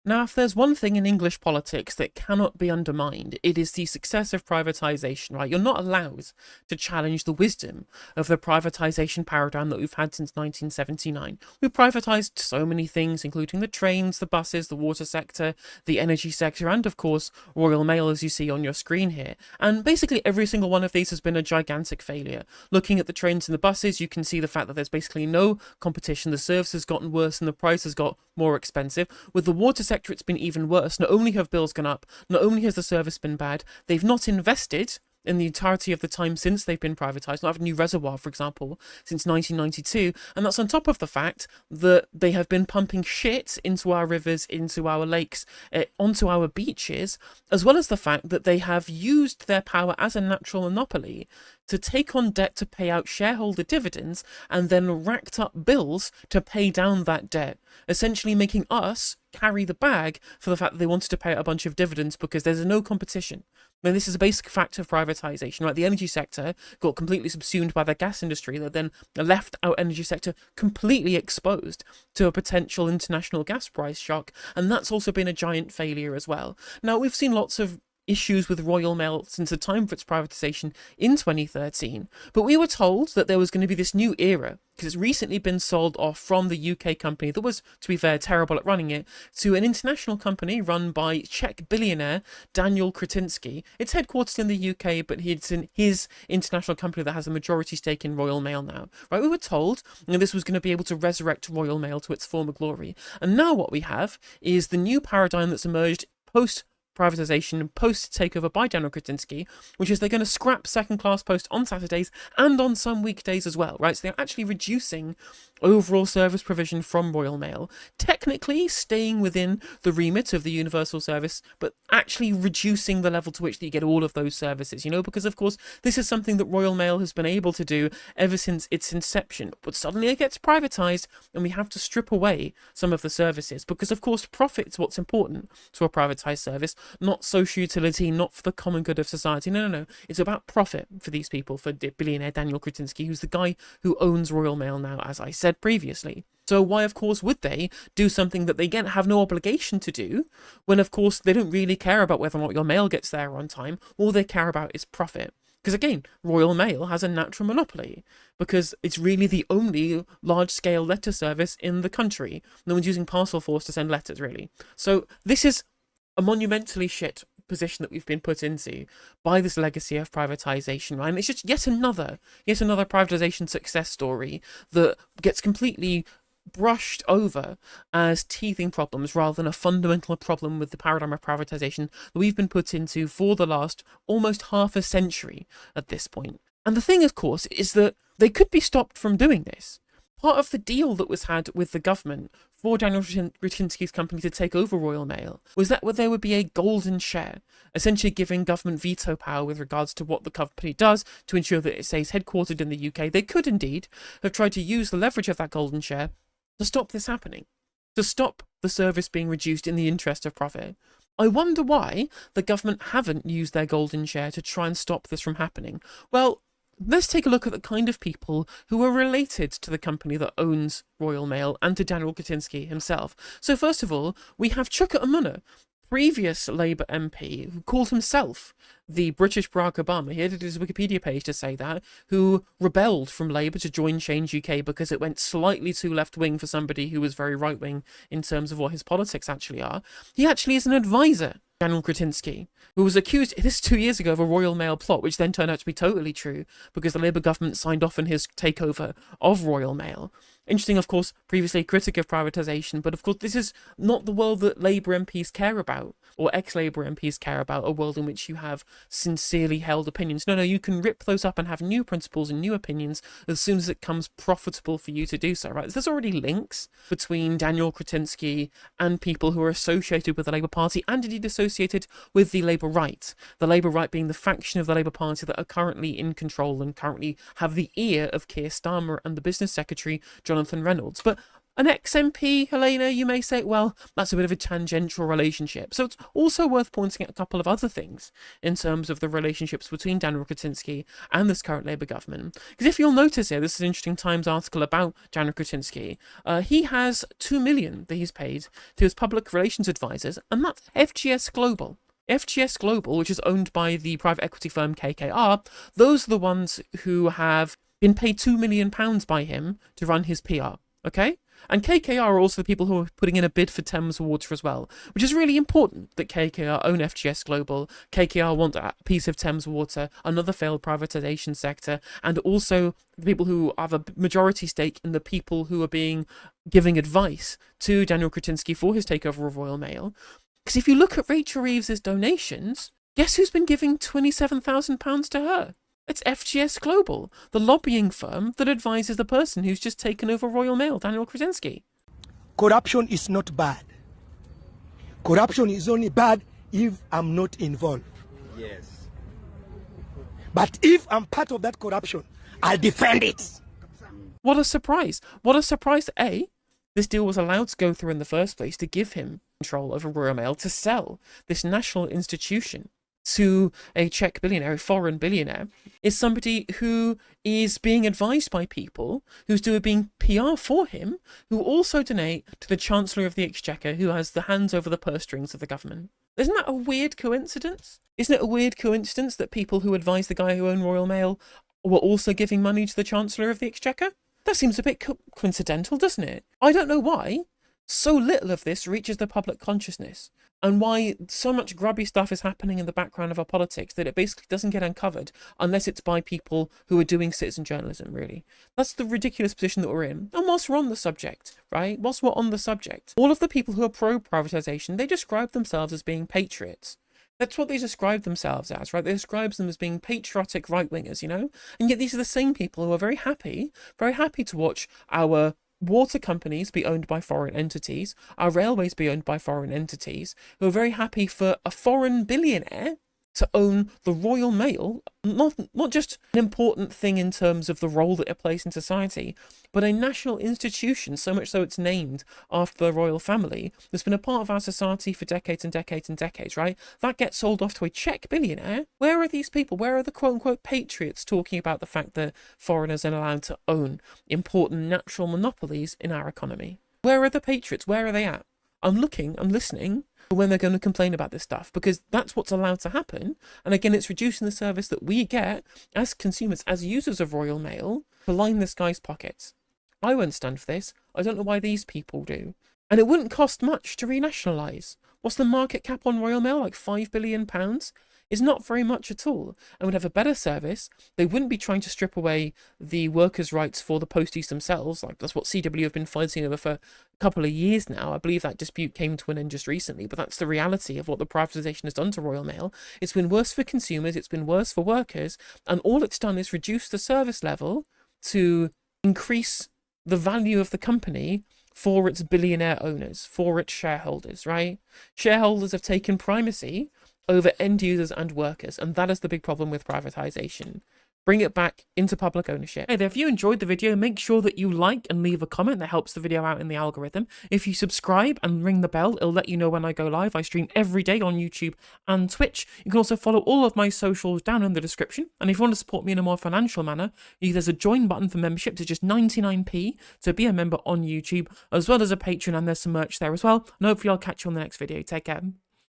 Now, if there's one thing in English politics that cannot be undermined, it is the success of privatisation, right? You're not allowed to challenge the wisdom of the privatisation paradigm that we've had since 1979. We've privatised so many things, including the trains, the buses, the water sector, the energy sector, and of course, Royal Mail, as you see on your screen here. And basically every single one of these has been a gigantic failure. Looking at the trains and the buses, you can see the fact that there's basically no competition. The service has gotten worse and the price has got more expensive. With the water sector, it's been even worse. Not only have bills gone up, not only has the service been bad, they've not invested in the entirety of the time since they've been privatised, not have a new reservoir, for example, since 1992, and that's on top of the fact that they have been pumping shit into our rivers, into our lakes, onto our beaches, as well as the fact that they have used their power as a natural monopoly to take on debt to pay out shareholder dividends and then racked up bills to pay down that debt, essentially making us carry the bag for the fact that they wanted to pay out a bunch of dividends because there's no competition. And this is a basic fact of privatisation, right? The energy sector got completely subsumed by the gas industry that then left our energy sector completely exposed to a potential international gas price shock. And that's also been a giant failure as well. Now, we've seen lots of issues with Royal Mail since the time for its privatisation in 2013, but we were told that there was going to be this new era because it's recently been sold off from the UK company that was, to be fair, terrible at running it, to an international company run by Czech billionaire Daniel Kretinsky. It's headquartered in the UK, but it's in his international company that has a majority stake in Royal Mail now. Right? We were told that this was going to be able to resurrect Royal Mail to its former glory, and now what we have is the new paradigm that's emerged post privatisation and post takeover by Daniel Kretinsky, which is they're going to scrap second class post on Saturdays and on some weekdays as well, right? So they're actually reducing overall service provision from Royal Mail, technically staying within the remit of the universal service, but actually reducing the level to which you get all of those services, because of course this is something that Royal Mail has been able to do ever since its inception, but suddenly it gets privatised and we have to strip away some of the services because of course profit's what's important to a privatised service, not social utility, not for the common good of society. No. It's about profit for these people, for billionaire Daniel Kretinsky, who's the guy who owns Royal Mail now, as I said previously. So why, of course, would they do something that they, again, have no obligation to do when, of course, they don't really care about whether or not your mail gets there on time? All they care about is profit. Because, again, Royal Mail has a natural monopoly because it's really the only large-scale letter service in the country. No one's using Parcel Force to send letters, really. So this is a monumentally shit position that we've been put into by this legacy of privatization, right? And it's just yet another privatization success story that gets completely brushed over as teething problems rather than a fundamental problem with the paradigm of privatization that we've been put into for the last almost half a century at this point. And the thing, of course, is that they could be stopped from doing this. Part of the deal that was had with the government for Daniel Kretinsky's company to take over Royal Mail was that there would be a golden share, essentially giving government veto power with regards to what the company does to ensure that it stays headquartered in the UK. They could indeed have tried to use the leverage of that golden share to stop this happening, to stop the service being reduced in the interest of profit. I wonder why the government haven't used their golden share to try and stop this from happening. Well, let's take a look at the kind of people who are related to the company that owns Royal Mail and to Daniel Kretinsky himself. So first of all, we have Chuka Umunna, previous Labour MP, who called himself the British Barack Obama. He edited his Wikipedia page to say that, who rebelled from Labour to join Change UK because it went slightly too left-wing for somebody who was very right-wing in terms of what his politics actually are. He actually is an advisor, Daniel Kretinsky, who was accused this 2 years ago of a Royal Mail plot, which then turned out to be totally true because the Labour government signed off on his takeover of Royal Mail. Interesting, of course, previously a critic of privatisation, but of course this is not the world that Labour MPs care about, or ex-Labour MPs care about, a world in which you have sincerely held opinions. No, you can rip those up and have new principles and new opinions as soon as it comes profitable for you to do so, right? There's already links between Daniel Kretinsky and people who are associated with the Labour Party and indeed associated with the Labour right. The Labour right being the faction of the Labour Party that are currently in control and currently have the ear of Keir Starmer and the Business Secretary, Jonathan Reynolds. But An ex-MP, Helena, you may say, well, that's a bit of a tangential relationship. So it's also worth pointing at a couple of other things in terms of the relationships between Daniel Kretinsky and this current Labour government. Because if you'll notice here, this is an interesting Times article about Daniel Kretinsky. He has $2 million that he's paid to his public relations advisors, and that's FGS Global. FGS Global, which is owned by the private equity firm KKR, those are the ones who have been paid £2 million by him to run his PR, okay? And KKR are also the people who are putting in a bid for Thames Water as well, which is really important that KKR own FGS Global. KKR want a piece of Thames Water, another failed privatization sector, and also the people who have a majority stake in the people who are giving advice to Daniel Kretinsky for his takeover of Royal Mail. Because if you look at Rachel Reeves's donations, guess who's been giving £27,000 to her? It's FGS Global, the lobbying firm that advises the person who's just taken over Royal Mail, Daniel Kretinsky. Corruption is not bad. Corruption is only bad if I'm not involved. Yes. But if I'm part of that corruption, I'll defend it. What a surprise. What a surprise that A, this deal was allowed to go through in the first place to give him control over Royal Mail, to sell this national institution to a Czech billionaire, a foreign billionaire, is somebody who is being advised by people who's doing PR for him, who also donate to the Chancellor of the Exchequer, who has the hands over the purse strings of the government. Isn't that a weird coincidence? Isn't it a weird coincidence that people who advise the guy who owned Royal Mail were also giving money to the Chancellor of the Exchequer? That seems a bit coincidental, doesn't it? I don't know why so little of this reaches the public consciousness, and why so much grubby stuff is happening in the background of our politics that it basically doesn't get uncovered unless it's by people who are doing citizen journalism, really. That's the ridiculous position that we're in. And whilst we're on the subject, right, whilst we're on the subject, all of the people who are pro-privatisation, they describe themselves as being patriots. That's what they describe themselves as, right? They describe them as being patriotic right-wingers, you know? And yet these are the same people who are very happy to watch our water companies be owned by foreign entities, our railways be owned by foreign entities, who are very happy for a foreign billionaire to own the Royal Mail, not just an important thing in terms of the role that it plays in society, but a national institution, so much so it's named after the royal family, that's been a part of our society for decades and decades and decades, right? That gets sold off to a Czech billionaire. Where are these people? Where are the quote-unquote patriots talking about the fact that foreigners are allowed to own important natural monopolies in our economy? Where are the patriots? Where are they at? I'm listening when they're going to complain about this stuff, because that's what's allowed to happen. And again, it's reducing the service that we get as consumers, as users of Royal Mail, to line this guy's pockets. I won't stand for this. I don't know why these people do. And it wouldn't cost much to renationalise. What's the market cap on Royal Mail? Like £5 billion? Is not very much at all, and would have a better service. They wouldn't be trying to strip away the workers' rights for the posties themselves. Like, that's what CW have been fighting over for a couple of years now. I believe that dispute came to an end just recently, but that's the reality of what the privatisation has done to Royal Mail. It's been worse for consumers, it's been worse for workers, and all it's done is reduce the service level to increase the value of the company for its billionaire owners, for its shareholders, right? Shareholders have taken primacy over end users and workers, and that is the big problem with privatization. Bring it back into public ownership. Hey there, if you enjoyed the video, make sure that you like and leave a comment. That helps the video out in the algorithm. If you subscribe and ring the bell, it'll let you know when I go live. I stream every day on YouTube and Twitch. You can also follow all of my socials down in the description. And if you want to support me in a more financial manner, there's a join button for membership. It's just 99p to be a member on YouTube, as well as a Patreon, and there's some merch there as well. And hopefully I'll catch you on the next video. Take care.